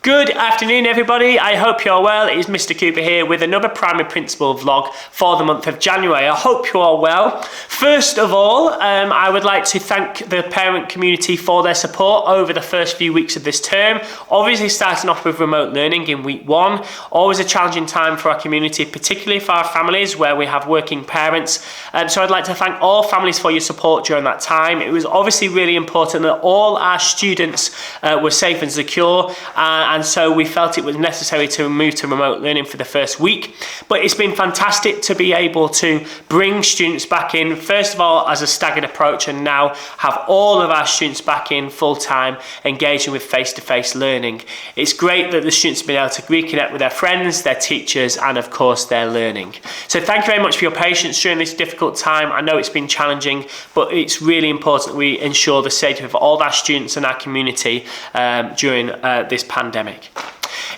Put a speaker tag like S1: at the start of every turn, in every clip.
S1: Good afternoon, everybody. I hope you're well. It is Mr. Cooper here with another Primary Principal vlog for the month of January. I hope you're all well. First of all, I would like to thank the parent community for their support over the first few weeks of this term. Obviously, starting off with remote learning in week 1, always a challenging time for our community, particularly for our families where we have working parents. So I'd like to thank all families for your support during that time. It was obviously really important that all our students were safe and secure, and so we felt it was necessary to move to remote learning for the first week. But it's been fantastic to be able to bring students back in, first of all as a staggered approach, and now have all of our students back in full-time engaging with face-to-face learning. It's great that the students have been able to reconnect with their friends, their teachers, and of course their learning. So thank you very much for your patience during this difficult time. I know it's been challenging, but it's really important that we ensure the safety of all our students and our community during this pandemic.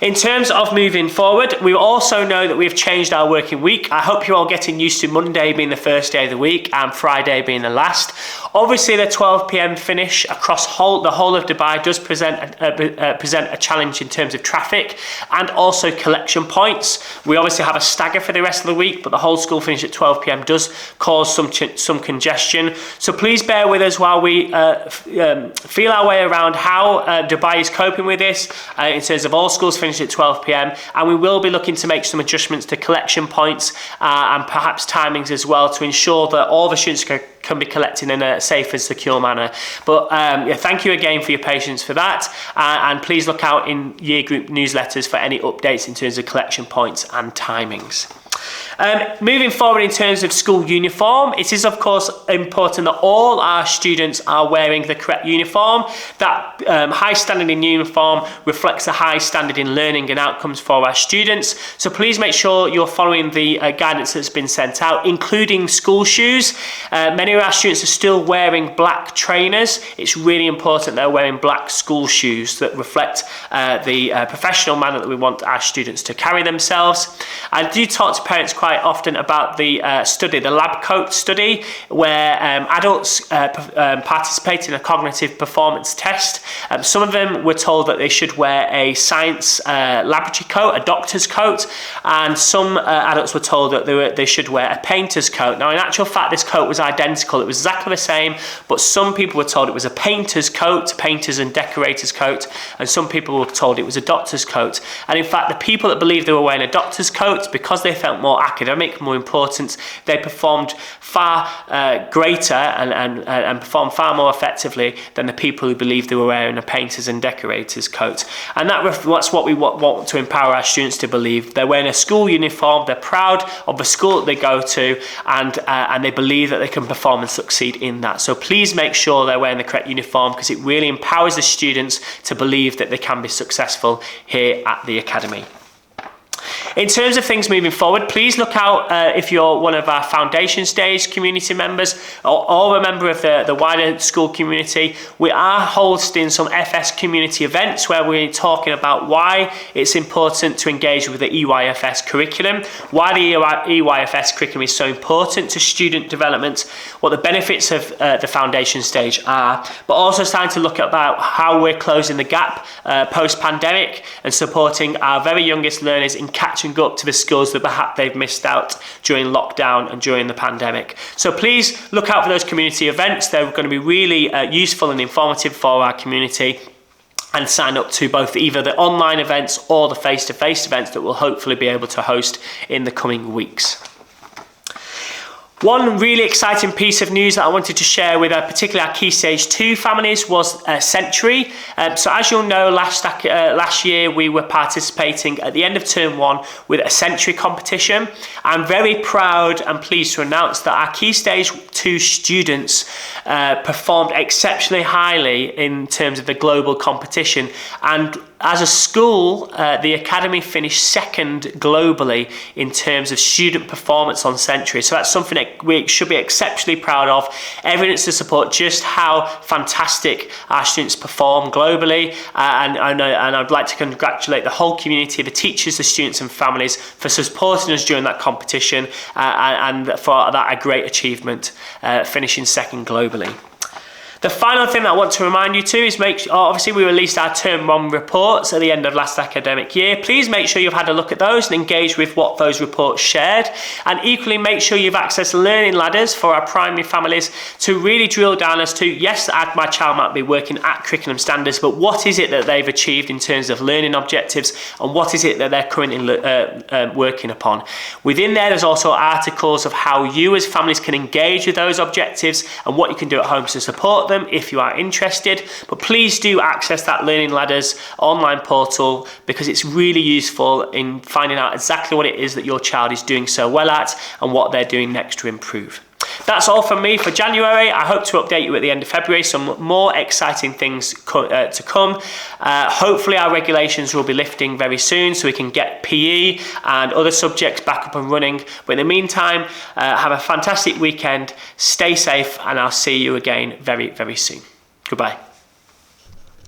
S1: In terms of moving forward, we also know that we've changed our working week. I hope you're all getting used to Monday being the first day of the week and Friday being the last. Obviously, the 12 p.m. finish across the whole of Dubai does present a challenge in terms of traffic and also collection points. We obviously have a stagger for the rest of the week, but the whole school finish at 12 p.m. does cause some congestion. So please bear with us while we feel our way around how Dubai is coping with this in terms of all schools finish at 12 p.m. and we will be looking to make some adjustments to collection points and perhaps timings as well to ensure that all the students can be collected in a safe and secure manner. But thank you again for your patience for that, and please look out in year group newsletters for any updates in terms of collection points and timings. Moving forward in terms of school uniform, it is of course important that all our students are wearing the correct uniform. That high standard in uniform reflects a high standard in learning and outcomes for our students. So please make sure you're following the guidance that's been sent out, including school shoes. Many of our students are still wearing black trainers. It's really important they're wearing black school shoes that reflect the professional manner that we want our students to carry themselves. I do talk to parents quite often about the study, the lab coat study, where adults participate in a cognitive performance test. Some of them were told that they should wear a science laboratory coat, a doctor's coat, and some adults were told that they should wear a painter's coat. Now, in actual fact, this coat was identical. It was exactly the same, but some people were told it was a painter's coat, painters and decorators coat, and some people were told it was a doctor's coat. And in fact, the people that believed they were wearing a doctor's coat, because they felt more academic, more important, they performed far greater and performed far more effectively than the people who believed they were wearing a painter's and decorator's coat. And that's what we want to empower our students to believe. They're wearing a school uniform, they're proud of the school that they go to, and they believe that they can perform and succeed in that. So please make sure they're wearing the correct uniform, because it really empowers the students to believe that they can be successful here at the Academy. In terms of things moving forward, please look out if you're one of our foundation stage community members or a member of the wider school community. We are hosting some FS community events where we're talking about why it's important to engage with the EYFS curriculum, why the EYFS curriculum is so important to student development, what the benefits of the foundation stage are, but also starting to look about how we're closing the gap post-pandemic and supporting our very youngest learners in catching up to the skills that perhaps they've missed out during lockdown and during the pandemic. So please look out for those community events. They're going to be really useful and informative for our community, and sign up to both either the online events or the face-to-face events that we'll hopefully be able to host in the coming weeks. One really exciting piece of news that I wanted to share with particularly our Key Stage 2 families was Century. So as you'll know, last year we were participating at the end of Term 1 with a Century competition. I'm very proud and pleased to announce that our Key Stage 2 students performed exceptionally highly in terms of the global competition, and as a school, the Academy finished second globally in terms of student performance on Century. So that's something that we should be exceptionally proud of. Evidence to support just how fantastic our students perform globally. And I'd like to congratulate the whole community, the teachers, the students and families for supporting us during that competition and for that a great achievement, finishing second globally. The final thing that I want to remind you to is obviously we released our Term 1 reports at the end of last academic year. Please make sure you've had a look at those and engage with what those reports shared. And equally make sure you've accessed Learning Ladders for our primary families to really drill down as to, yes, my child might be working at curriculum standards, but what is it that they've achieved in terms of learning objectives, and what is it that they're currently working upon. Within there's also articles of how you as families can engage with those objectives and what you can do at home to support them if you are interested. But please do access that Learning Ladders online portal, because it's really useful in finding out exactly what it is that your child is doing so well at and what they're doing next to improve. That's all from me for January. I hope to update you at the end of February. Some more exciting things to come. Hopefully our regulations will be lifting very soon so we can get PE and other subjects back up and running. But in the meantime, have a fantastic weekend, stay safe, and I'll see you again very, very soon. Goodbye.